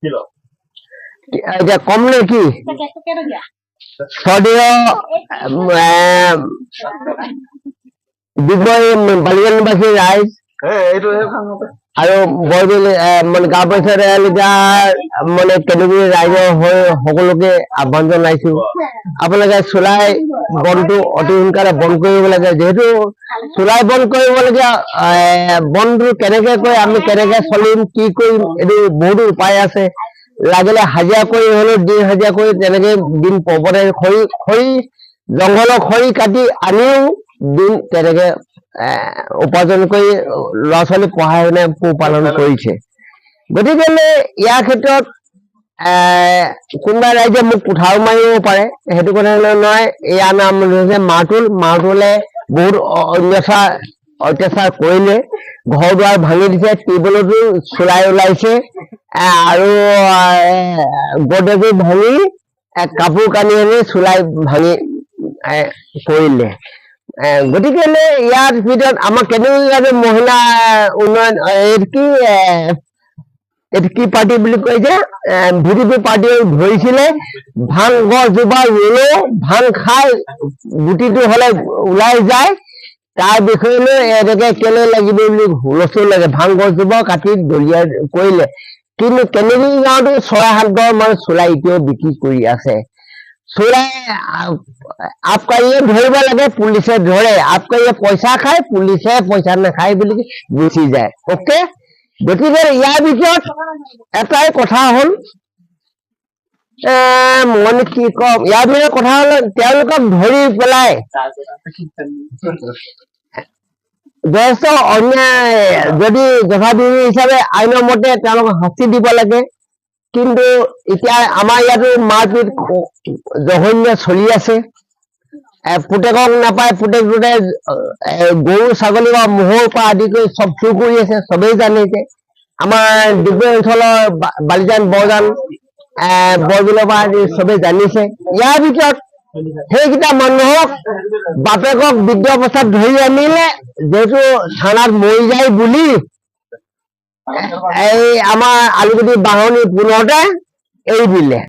এতিয়া কম নে কি বালিজানবাসী ৰাইজ আৰু বৰবিল মানে গাঁও পঞ্চায়ত মানে কেনেগুৰি ৰাইজৰ হৈ সকলোকে আহ্বান জনাইছো আপোনালোকে চুলাই বনটো অতি সোনকালে বন্ধ কৰিব লাগে যিহেতু চুলাই বন্ধ কৰিবলগীয়া বনটো কেনেকে কৰি আমি কেনেকে চলিম কি কৰিম এইটো বহুতো উপায় আছে লাগিলে হাজিৰা কৰি হলেও দিন হাজিৰা কৰি তেনেকে দিন পৰৱতে খৰি জংঘলৰ খৰি কাটি আনিও দিন তেনেকে উপাৰ্জন কৰি ল'ৰা ছোৱালী পঢ়াই শুনাই পোহপালন কৰিছে গতিকে ইয়াৰ ক্ষেত্ৰত কোনোবা ৰাইজে মোক কোঠাও মাৰিব পাৰে সেইটো কথা নহয় ইয়াৰ নাম হৈছে মাহতুলে বহুত অত্যাচাৰ কৰিলে ঘৰ দুৱাৰ ভাঙি দিছে টিউবৱেলতো চুলাই ওলাইছে আৰু গডৰেজো ভাঙি কাপোৰ কানি আনি চুলাই ভাঙি কৰিলে গতিকে ইয়াৰ ভিতৰত আমাৰ কেনেকৈ মহিলা উন্নয়ন এইটো কি পাৰ্টি বুলি কয় যে ভিডিপি পাৰ্টিয়ে ধৰিছিলে ভাং গছজোপা ৰুলেও ভাং খাই গুটিটো হলে ওলাই যায় তাৰ বিষয়ে লৈ এনেকে কেলে লাগিব বুলি হুলস্থুল লাগে ভাং গছজোপা কাটি দলিয়াই কৰিলে কিন্তু কেনেগুৰি গাঁৱতো ৬-৭ ঘৰ মানুহ চুলাই এতিয়াও বিক্ৰী কৰি আছে চুলাই আবকাৰীয়ে ধৰিব লাগে পুলিচে ধৰে আবকাৰীয়ে পইচা খায় পুলিচে পইচা নাখায় বুলি গুচি যায় অকে গতিকে ইয়াৰ ভিতৰত এটাই কথা হ'ল মই কি কম ইয়াৰ ভিতৰত কথা হ'ল তেওঁলোকক ধৰি পেলাই যথেষ্ট অন্যায় যদি যথাবিধি হিচাপে আইনৰ মতে তেওঁলোকক শাস্তি দিব লাগে কিন্তু এতিয়া আমাৰ ইয়াতো মাৰপিট জঘন্য চলি আছে পুতেকক নাপায় পুতেকটোতে গৰু ছাগলী বা মহৰ পৰা আদি কৰি চব চুৰ কৰি আছে চবেই জানিছে আমাৰ ডিগবৈ অঞ্চলৰ বালিজান বৰবিলৰ পৰা আদি চবেই জানিছে ইয়াৰ ভিতৰত সেইকেইটা মানুহক বাপেকক বৃদ্ধ অৱস্থাত ধৰি আনিলে যিহেতু থানাত মৰি যায় বুলি এই আমাৰ আলুগুটি বাহনী পুনতে এৰি দিলে